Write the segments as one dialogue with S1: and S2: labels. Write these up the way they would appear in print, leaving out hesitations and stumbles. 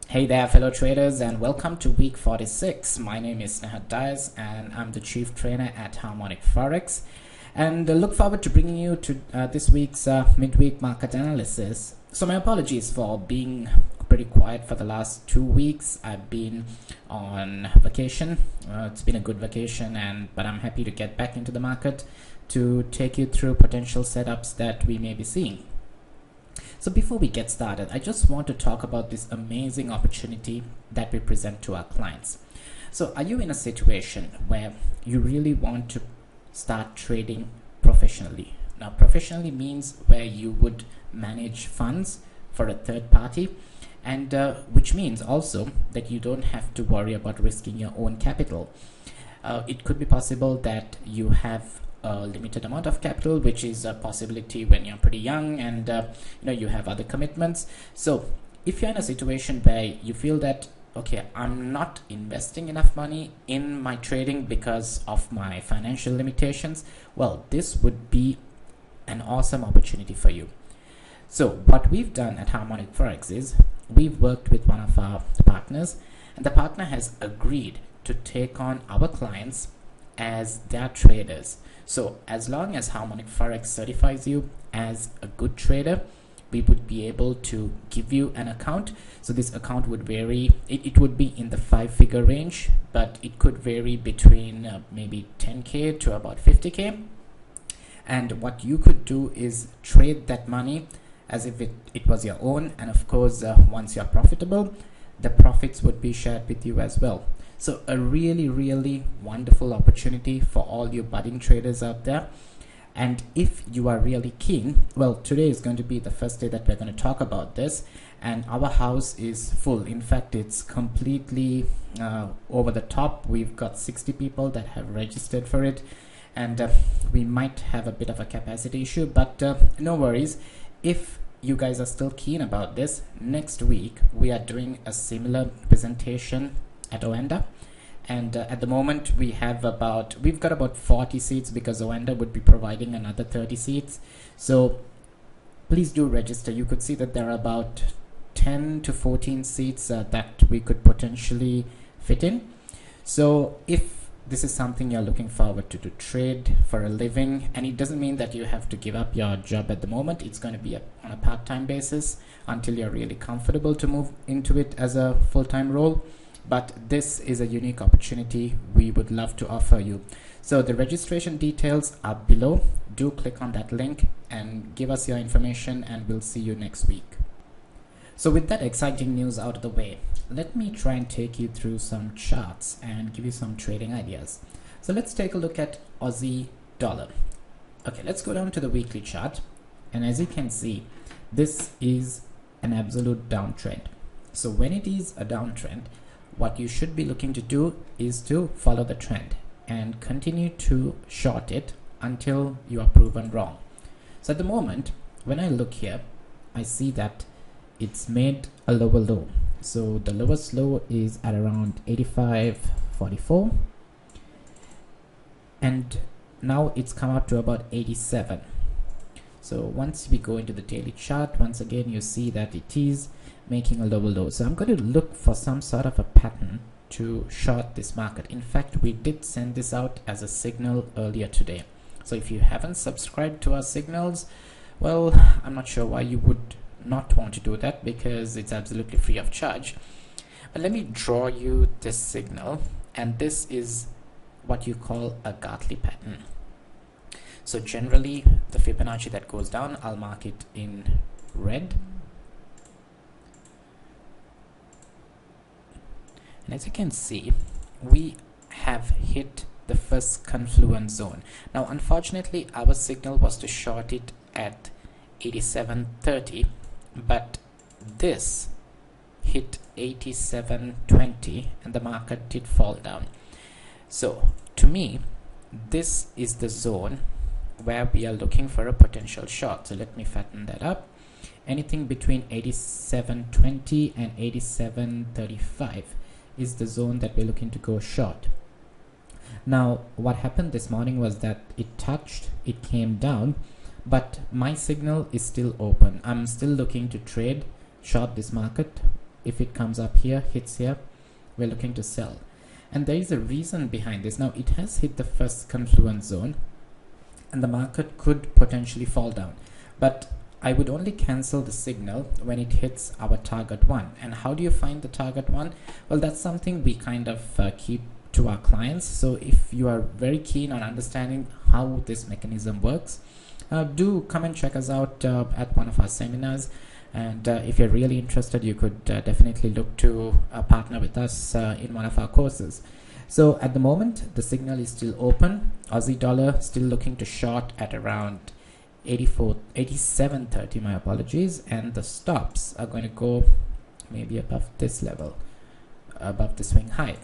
S1: Hey there, fellow traders, and welcome to week 46. My name is Dias, and I'm the chief trainer at Harmonic Forex. And look forward to bringing you to this week's midweek market analysis. So my apologies for being pretty quiet for the last 2 weeks. I've been on vacation. It's been a good vacation, but I'm happy to get back into the market to take you through potential setups that we may be seeing. So before we get started, I just want to talk about this amazing opportunity that we present to our clients. So are you in a situation where you really want to start trading professionally? Now, professionally means where you would manage funds for a third party, and which means also that you don't have to worry about risking your own capital. It could be possible that you have a limited amount of capital, which is a possibility when you're pretty young and you have other commitments. So if you're in a situation where you feel that, okay, I'm not investing enough money in my trading because of my financial limitations, well, this would be an awesome opportunity for you. So what we've done at Harmonic Forex is we've worked with one of our partners, and the partner has agreed to take on our clients as their traders. So as long as Harmonic Forex certifies you as a good trader, we would be able to give you an account. So this account would vary. It would be in the 5-figure range, but it could vary between maybe 10K to about 50K. And what you could do is trade that money as if it was your own. And of course, once you're profitable, the profits would be shared with you as well. So a really wonderful opportunity for all you budding traders out there. And if you are really keen, well, today is going to be the first day that we're going to talk about this, and our house is full. In fact, it's completely over the top. We've got 60 people that have registered for it, and we might have a bit of a capacity issue, but no worries. If you guys are still keen about this, next week we are doing a similar presentation at Oenda, and at the moment we've got about 40 seats because Oenda would be providing another 30 seats. So please do register. You could see that there are about 10 to 14 seats that we could potentially fit in. So if this is something you're looking forward to trade for a living, and it doesn't mean that you have to give up your job at the moment. It's going to be on a part-time basis until you're really comfortable to move into it as a full-time role. But this is a unique opportunity we would love to offer you. So the registration details are below. Do click on that link and give us your information, and we'll see you next week. So with that exciting news out of the way, let me try and take you through some charts and give you some trading ideas. So let's take a look at Aussie dollar. Okay, let's go down to the weekly chart, and as you can see, this is an absolute downtrend. So when it is a downtrend, what you should be looking to do is to follow the trend and continue to short it until you are proven wrong. So at the moment, when I look here, I see that it's made a lower low. So the lowest low is at around 85.44, and now it's come up to about 87. So once we go into the daily chart, once again you see that it is making a lower low. So I'm going to look for some sort of a pattern to short this market. In fact, we did send this out as a signal earlier today. So if you haven't subscribed to our signals, well, I'm not sure why you would not want to do that, because it's absolutely free of charge. But let me draw you this signal, and this is what you call a Gartley pattern. So generally the Fibonacci that goes down, I'll mark it in red. And as you can see, we have hit the first confluence zone. Now unfortunately our signal was to short it at 87.30, but this hit 87.20 and the market did fall down. So to me, this is the zone where we are looking for a potential short. So let me fatten that up. Anything between 87.20 and 87.35 is the zone that we're looking to go short. Now what happened this morning was that it came down, but my signal is still open. I'm still looking to trade short this market if it comes up here, hits here, we're looking to sell. And there is a reason behind this. Now it has hit the first confluence zone and the market could potentially fall down, but I would only cancel the signal when it hits our target one. And how do you find the target one? Well, that's something we kind of keep to our clients. So if you are very keen on understanding how this mechanism works, do come and check us out at one of our seminars. And if you're really interested, you could definitely look to partner with us in one of our courses. So at the moment, the signal is still open. Aussie dollar still looking to short at around 87.30, my apologies, and the stops are going to go maybe above this level, above the swing high.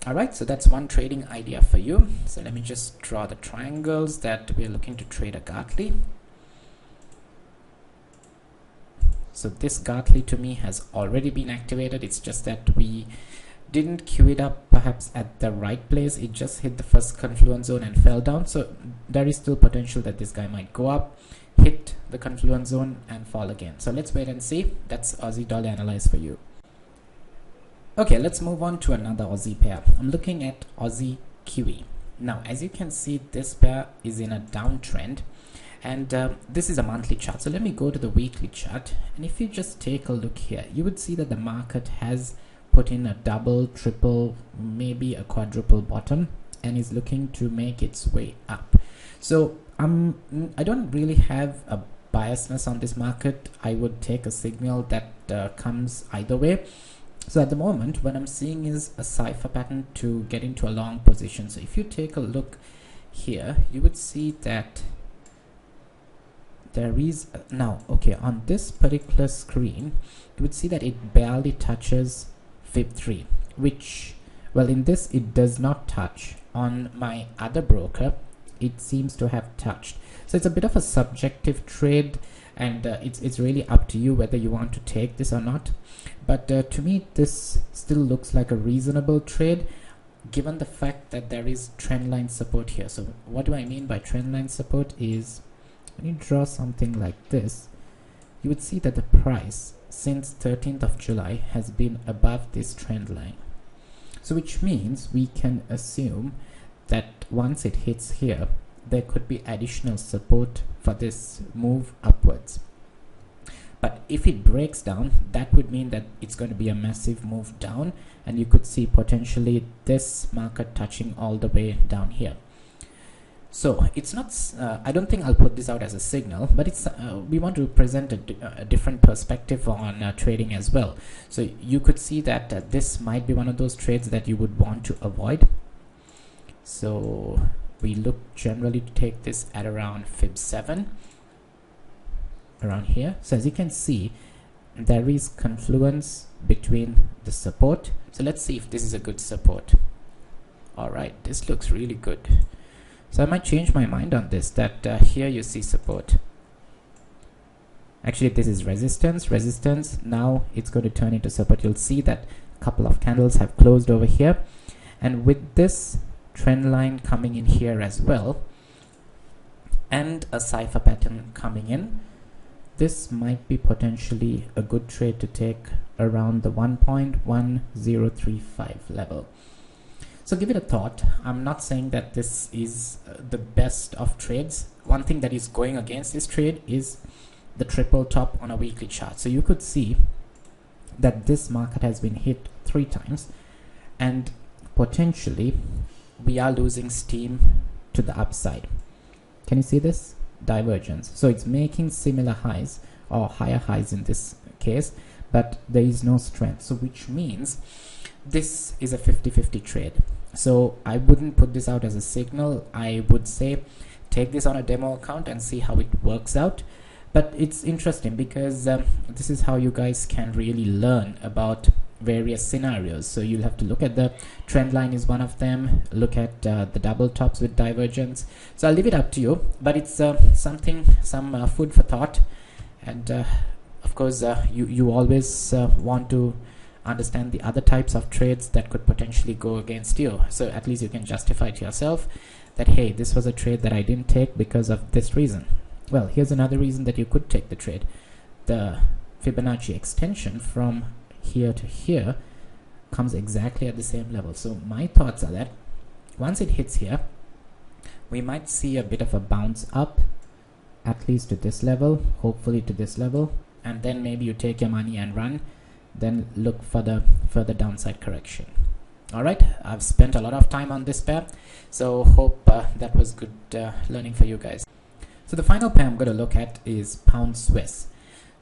S1: All right, so that's one trading idea for you. So let me just draw the triangles that we're looking to trade a Gartley. So this Gartley to me has already been activated. It's just that we didn't queue it up perhaps at the right place. It just hit the first confluence zone and fell down. So there is still potential that this guy might go up, hit the confluence zone and fall again. So let's wait and see. That's Aussie dollar analyzed for you. Okay, let's move on to another Aussie pair. I'm looking at Aussie Kiwi. Now, as you can see, this pair is in a downtrend, and this is a monthly chart. So let me go to the weekly chart, and if you just take a look here, you would see that the market has put in a double, triple, maybe a quadruple bottom, and is looking to make its way up. So I don't really have a biasness on this market. I would take a signal that comes either way. So at the moment, what I'm seeing is a cipher pattern to get into a long position. So if you take a look here, you would see that there is now, okay, on this particular screen, you would see that it barely touches fib 3, which, well, in this it does not touch. On my other broker, it seems to have touched. So it's a bit of a subjective trade, and it's really up to you whether you want to take this or not. But to me, this still looks like a reasonable trade given the fact that there is trendline support here. So what do I mean by trendline support is, when you draw something like this, you would see that the price since 13th of July has been above this trend line. So which means we can assume that once it hits here, there could be additional support for this move upwards. But if it breaks down, that would mean that it's going to be a massive move down, and you could see potentially this market touching all the way down here. So it's not, I don't think I'll put this out as a signal, but it's we want to present a different perspective on trading as well. So you could see that this might be one of those trades that you would want to avoid. So we look generally to take this at around fib 7, around here. So as you can see, there is confluence between the support. So let's see if this is a good support. All right, this looks really good. So I might change my mind on this, that here you see support. Actually, this is resistance. Now it's going to turn into support. You'll see that a couple of candles have closed over here, and with this trend line coming in here as well, and a cipher pattern coming in, this might be potentially a good trade to take around the 1.1035 level. So give it a thought. I'm not saying that this is the best of trades. One thing that is going against this trade is the triple top on a weekly chart. So you could see that this market has been hit 3 times, and potentially we are losing steam to the upside. Can you see this? Divergence. So it's making similar highs or higher highs in this case, but there is no strength. So which means this is a 50-50 trade. So I wouldn't put this out as a signal. I would say take this on a demo account and see how it works out. But it's interesting because this is how you guys can really learn about various scenarios. So you'll have to look at the trend line is one of them, look at the double tops with divergence. So I'll leave it up to you, but it's some food for thought. And of course you always want to understand the other types of trades that could potentially go against you, so at least you can justify to yourself that, hey, this was a trade that I didn't take because of this reason. Well, here's another reason that you could take the trade: the Fibonacci extension from here to here comes exactly at the same level. So my thoughts are that once it hits here, we might see a bit of a bounce up, at least to this level, hopefully to this level, and then maybe you take your money and run, then look for the further downside correction. All right, I've spent a lot of time on this pair, so hope that was good learning for you guys. So the final pair I'm going to look at is pound Swiss.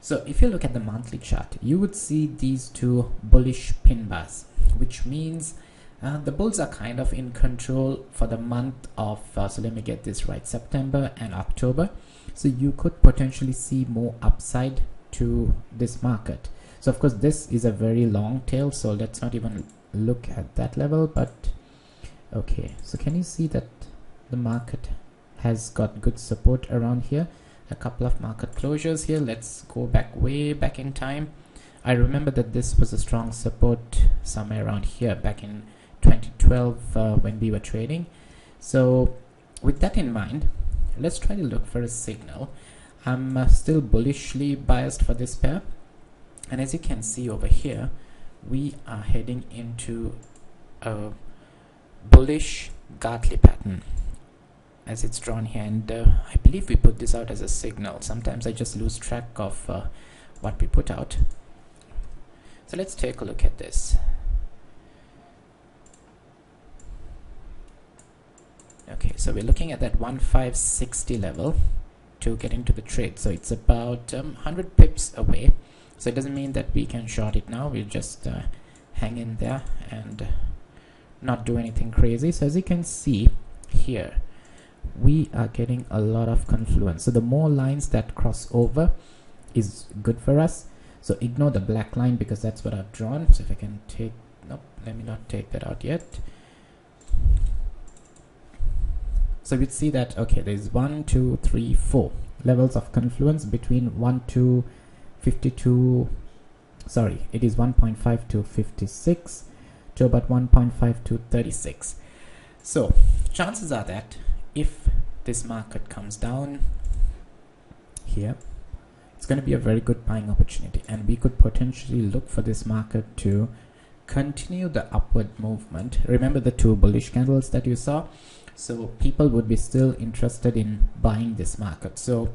S1: So if you look at the monthly chart, you would see these two bullish pin bars, which means the bulls are kind of in control for the month of, so let me get this right, September and October. So you could potentially see more upside to this market. So of course this is a very long tail, so let's not even look at that level, but okay, so can you see that the market has got good support around here? A couple of market closures here. Let's go back, way back in time. I remember that this was a strong support somewhere around here back in 2012 when we were trading. So with that in mind, let's try to look for a signal. I'm still bullishly biased for this pair, and as you can see over here, we are heading into a bullish Gartley pattern as it's drawn here, and I believe we put this out as a signal. Sometimes I just lose track of what we put out. So let's take a look at this. Okay, so we're looking at that 1560 level to get into the trade. So it's about 100 pips away. So it doesn't mean that we can short it now. We'll just hang in there and not do anything crazy. So as you can see here, we are getting a lot of confluence. So the more lines that cross over is good for us. So ignore the black line because that's what I've drawn. So if I can take, nope, let me not take that out yet. So we'd see that, okay, there's 1, 2, 3, 4 levels of confluence between 1 to 52, sorry, it is 1.5 to 56 to about 1.5 to 36. So chances are that if this market comes down here, it's going to be a very good buying opportunity, and we could potentially look for this market to continue the upward movement. Remember the two bullish candles that you saw? So people would be still interested in buying this market. So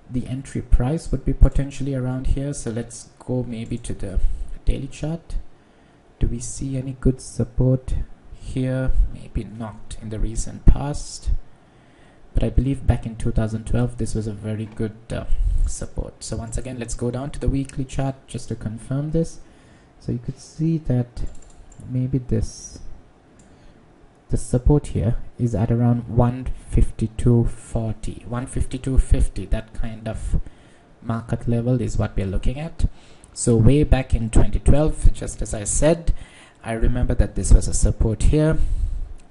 S1: the entry price would be potentially around here. So let's go maybe to the daily chart. Do we see any good support here? Maybe not in the recent past, but I believe back in 2012 this was a very good support. So once again, let's go down to the weekly chart just to confirm this. So you could see that maybe the support here is at around 152.40, 152.50. That kind of market level is what we're looking at. So way back in 2012, just as I said, I remember that this was a support here.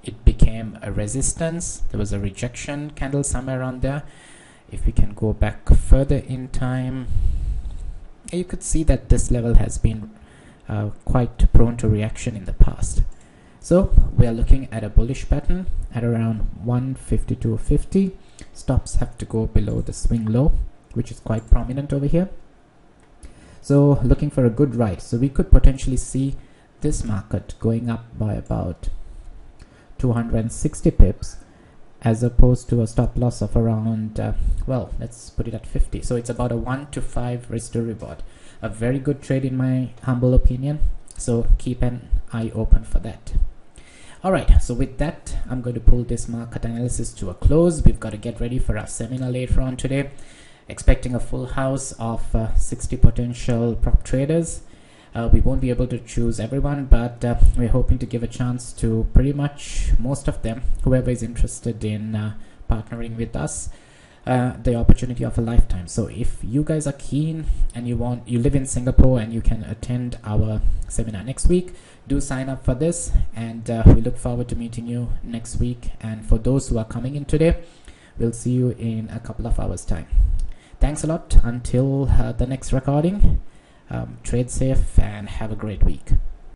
S1: It became a resistance. There was a rejection candle somewhere around there. If we can go back further in time, you could see that this level has been quite prone to reaction in the past. So we are looking at a bullish pattern at around 152.50. Stops have to go below the swing low, which is quite prominent over here. So looking for a good ride. So we could potentially see this market going up by about 260 pips, as opposed to a stop loss of around well, let's put it at 50. So it's about a 1 to 5 risk to reward. A very good trade in my humble opinion, so keep an eye open for that. Alright, so with that, I'm going to pull this market analysis to a close. We've got to get ready for our seminar later on today. Expecting a full house of 60 potential prop traders. We won't be able to choose everyone, but we're hoping to give a chance to pretty much most of them, whoever is interested in partnering with us, the opportunity of a lifetime. So if you guys are keen and you live in Singapore and you can attend our seminar next week, do sign up for this, and we look forward to meeting you next week. And for those who are coming in today, we'll see you in a couple of hours time. Thanks a lot. Until the next recording, trade safe and have a great week.